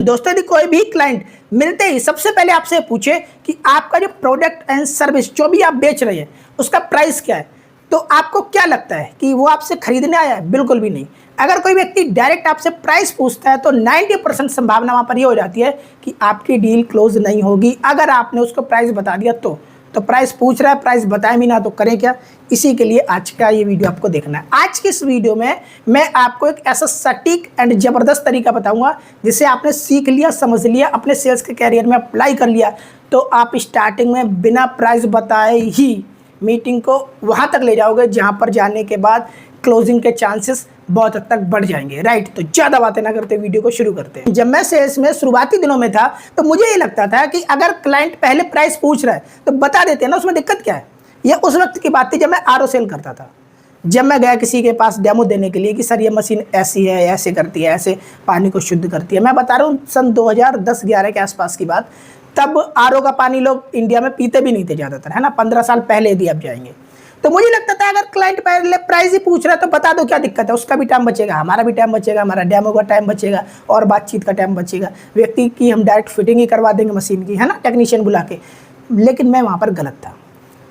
दोस्तों यदि कोई भी क्लाइंट मिलते ही सबसे पहले आपसे पूछे कि आपका जो प्रोडक्ट एंड सर्विस जो भी आप बेच रहे हैं उसका प्राइस क्या है, तो आपको क्या लगता है कि वो आपसे खरीदने आया है? बिल्कुल भी नहीं। अगर कोई व्यक्ति डायरेक्ट आपसे प्राइस पूछता है तो 90% संभावना वहाँ पर ये हो जाती है कि आपकी डील क्लोज नहीं होगी अगर आपने उसको प्राइस बता दिया तो प्राइस पूछ रहा है, प्राइस बताए भी ना तो करें क्या। इसी के लिए आज का ये वीडियो आपको देखना है। आज की इस वीडियो में मैं आपको एक ऐसा सटीक एंड ज़बरदस्त तरीका बताऊंगा जिसे आपने सीख लिया, समझ लिया, अपने सेल्स के कैरियर में अप्लाई कर लिया तो आप स्टार्टिंग में बिना प्राइस बताए ही मीटिंग को वहाँ तक ले जाओगे जहाँ पर जाने के बाद क्लोजिंग के चांसेस बहुत हद तक बढ़ जाएंगे। राइट, तो ज़्यादा बातें ना करते वीडियो को शुरू करते हैं। जब मैं सेल्स में शुरुआती दिनों में था तो मुझे ये लगता था कि अगर क्लाइंट पहले प्राइस पूछ रहा है तो बता देते हैं ना, उसमें दिक्कत क्या है। यह उस वक्त की बात थी जब मैं आरओ सेल करता था। जब मैं गया किसी के पास डेमो देने के लिए कि सर ये मशीन ऐसी है, ऐसे करती है, ऐसे पानी को शुद्ध करती है। मैं बता रहा हूँ सन 2010-11 के आसपास की बात। तब आरओ का पानी लोग इंडिया में पीते भी नहीं थे ज़्यादातर, है ना। 15 साल पहले यदि आप जाएंगे तो मुझे लगता था अगर क्लाइंट पहले प्राइस ही पूछ रहा है तो बता दो, क्या दिक्कत है। उसका भी टाइम बचेगा, हमारा भी टाइम बचेगा, हमारा डेमो का टाइम बचेगा और बातचीत का टाइम बचेगा। व्यक्ति की हम डायरेक्ट फिटिंग ही करवा देंगे मशीन की, है ना, टेक्नीशियन बुला के। लेकिन मैं वहाँ पर गलत था।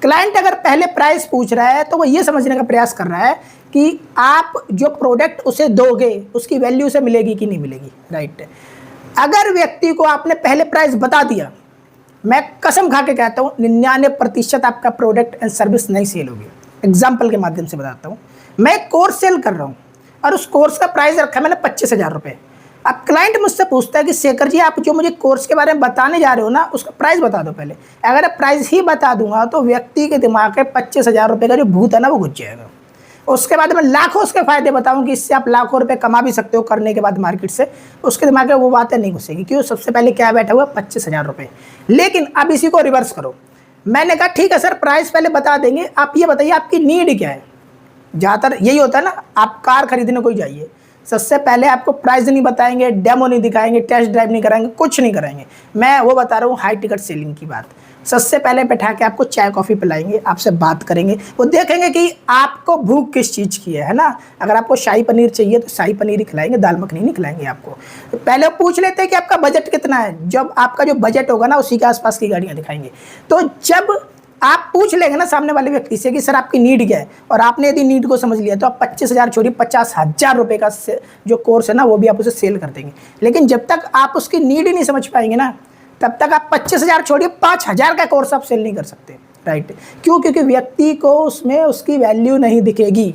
क्लाइंट अगर पहले प्राइस पूछ रहा है तो वो ये समझने का प्रयास कर रहा है कि आप जो प्रोडक्ट उसे दोगे उसकी वैल्यू उसे मिलेगी कि नहीं मिलेगी। राइट, अगर व्यक्ति को आपने पहले प्राइस बता दिया, मैं कसम खा के कहता हूँ 99% आपका प्रोडक्ट एंड सर्विस नहीं सेल होगी। एग्जाम्पल के माध्यम से बताता हूँ। मैं एक कोर्स सेल कर रहा हूँ और उस कोर्स का प्राइस रखा मैंने 25,000 रुपये। अब क्लाइंट मुझसे पूछता है कि शेखर जी आप जो मुझे कोर्स के बारे में बताने जा रहे हो ना उसका प्राइस बता दो पहले। अगर प्राइस ही बता दूंगा तो व्यक्ति के दिमाग में 25,000 रुपये का जो भूत है ना वो घुस जाएगा। उसके बाद मैं लाखों उसके फ़ायदे बताऊं कि इससे आप लाखों रुपए कमा भी सकते हो करने के बाद मार्केट से, उसके दिमाग में वो बातें नहीं घुसेगी। क्यों? सबसे पहले क्या बैठा हुआ 25,000 रुपये। लेकिन अब इसी को रिवर्स करो। मैंने कहा ठीक है सर प्राइस पहले बता देंगे, आप ये बताइए आपकी नीड क्या है। ज़्यादातर यही होता है ना, आप कार खरीदने को जाइए, सबसे पहले आपको प्राइस नहीं बताएंगे, डेमो नहीं दिखाएंगे, टेस्ट ड्राइव नहीं कराएंगे, कुछ नहीं कराएंगे। मैं वो बता रहा हूँ हाई टिकट सेलिंग की बात। सबसे पहले बैठा के आपको चाय कॉफ़ी पिलाएंगे, आपसे बात करेंगे, वो देखेंगे कि आपको भूख किस चीज़ की है ना। अगर आपको शाही पनीर चाहिए तो शाही पनीर ही खिलाएंगे, दाल मखनी नहीं खिलाएंगे आपको। तो पहले वो पूछ लेते हैं कि आपका बजट कितना है। जब आपका जो बजट होगा ना उसी के आसपास की गाड़ियाँ दिखाएंगे। तो जब आप पूछ लेंगे ना सामने वाले व्यक्ति से कि सर आपकी नीड क्या है, और आपने यदि नीड को समझ लिया तो आप 25,000 छोड़िए 50,000 रुपये का जो कोर्स है ना वो भी आप उसे सेल कर देंगे। लेकिन जब तक आप उसकी नीड ही नहीं समझ पाएंगे ना तब तक आप 25,000 छोड़िए 5,000 का कोर्स आप सेल नहीं कर सकते। राइट, क्यों? क्योंकि व्यक्ति को उसमें उसकी वैल्यू नहीं दिखेगी।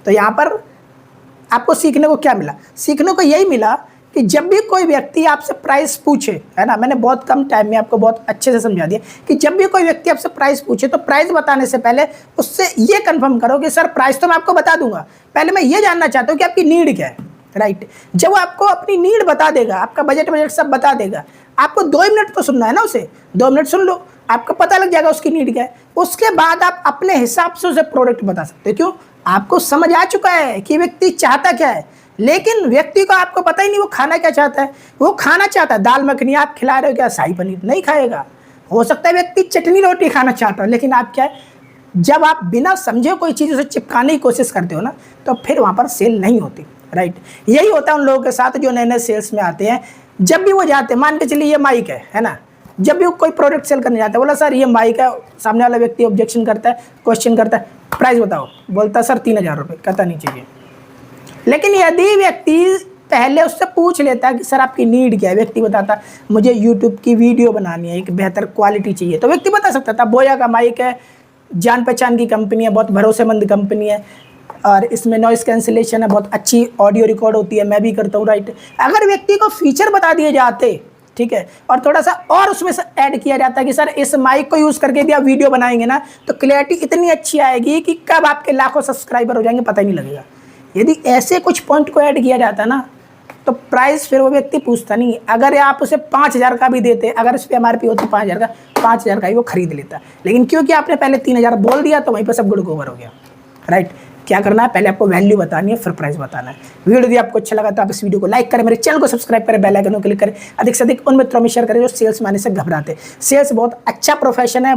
तो यहाँ पर आपको सीखने को क्या मिला? सीखने को यही मिला कि जब भी कोई व्यक्ति आपसे प्राइस पूछे, है ना, मैंने बहुत कम टाइम में आपको बहुत अच्छे से समझा दिया कि जब भी कोई व्यक्ति आपसे प्राइस पूछे तो प्राइस बताने से पहले उससे ये कंफर्म करो कि सर प्राइस तो मैं आपको बता दूंगा, पहले मैं ये जानना चाहता हूँ कि आपकी नीड क्या है। राइट, जब वो आपको अपनी नीड बता देगा, आपका बजट सब बता देगा, आपको 2 मिनट तो सुनना है ना उसे, 2 मिनट सुन लो, आपको पता लग जाएगा उसकी नीड क्या है। उसके बाद आप अपने हिसाब से उसे प्रोडक्ट बता सकते हो। क्यों? आपको समझ आ चुका है कि व्यक्ति चाहता क्या है। लेकिन व्यक्ति को आपको पता ही नहीं वो खाना क्या चाहता है। वो खाना चाहता है दाल मखनी, आप खिला रहे हो क्या शाही पनीर, नहीं खाएगा। हो सकता है व्यक्ति चटनी रोटी खाना चाहता है, लेकिन आप क्या है, जब आप बिना समझे कोई चीज़ उसे चिपकाने की कोशिश करते हो ना तो फिर वहाँ पर सेल नहीं होती। राइट, यही होता है उन लोगों के साथ जो नए नए सेल्स में आते हैं। जब भी वो जाते हैं, मान के चलिए ये माइक है ना, जब भी वो कोई प्रोडक्ट सेल करने जाता है, बोला सर ये माइक है, सामने वाला व्यक्ति ऑब्जेक्शन करता है, क्वेश्चन करता है प्राइस बताओ, बोलता है सर 3,000 रुपये, कहता नहीं चाहिए। लेकिन यदि व्यक्ति पहले उससे पूछ लेता कि सर आपकी नीड क्या है, व्यक्ति बताता मुझे यूट्यूब की वीडियो बनानी है, एक बेहतर क्वालिटी चाहिए, तो व्यक्ति बता सकता था बोया का माइक है, जान पहचान की कंपनी है, बहुत भरोसेमंद कंपनी है और इसमें नॉइस कैंसिलेशन है, बहुत अच्छी ऑडियो रिकॉर्ड होती है, मैं भी करता हूँ। राइट, अगर व्यक्ति को फीचर बता दिए जाते, ठीक है, और थोड़ा सा और उसमें से ऐड किया जाता है कि सर इस माइक को यूज़ करके भी आप वीडियो बनाएंगे ना तो क्लैरिटी इतनी अच्छी आएगी कि कब आपके लाखों सब्सक्राइबर हो जाएंगे पता ही नहीं लगेगा। यदि ऐसे कुछ पॉइंट को ऐड किया जाता ना तो प्राइस फिर वो व्यक्ति पूछता नहीं। अगर आप उसे 5,000 का भी देते, अगर उस पर MRP होती 5,000 का ही वो खरीद लेता। लेकिन क्योंकि आपने पहले 3,000 बोल दिया तो वहीं पर सब गुड़ गोबर हो गया। राइट, क्या करना है, पहले आपको वैल्यू बतानी है फिर प्राइस बताना है। वीडियो यदि आपको अच्छा लगा तो आप इस वीडियो को लाइक करें, मेरे चैनल को सब्सक्राइब करें, बेल आइकन को क्लिक करें, अधिक से अधिक उन मित्रों में शेयर करें जो सेल्स में आने से घबराते। सेल्स बहुत अच्छा प्रोफेशन है,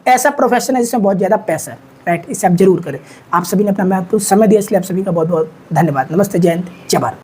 ऐसा प्रोफेशन है जिसमें बहुत ज़्यादा पैसा है। राइट, इसे आप जरूर करें। आप सभी ने अपना महत्वपूर्ण समय दिया इसलिए आप सभी का बहुत बहुत धन्यवाद। नमस्ते, जय हिंद, जय भारत।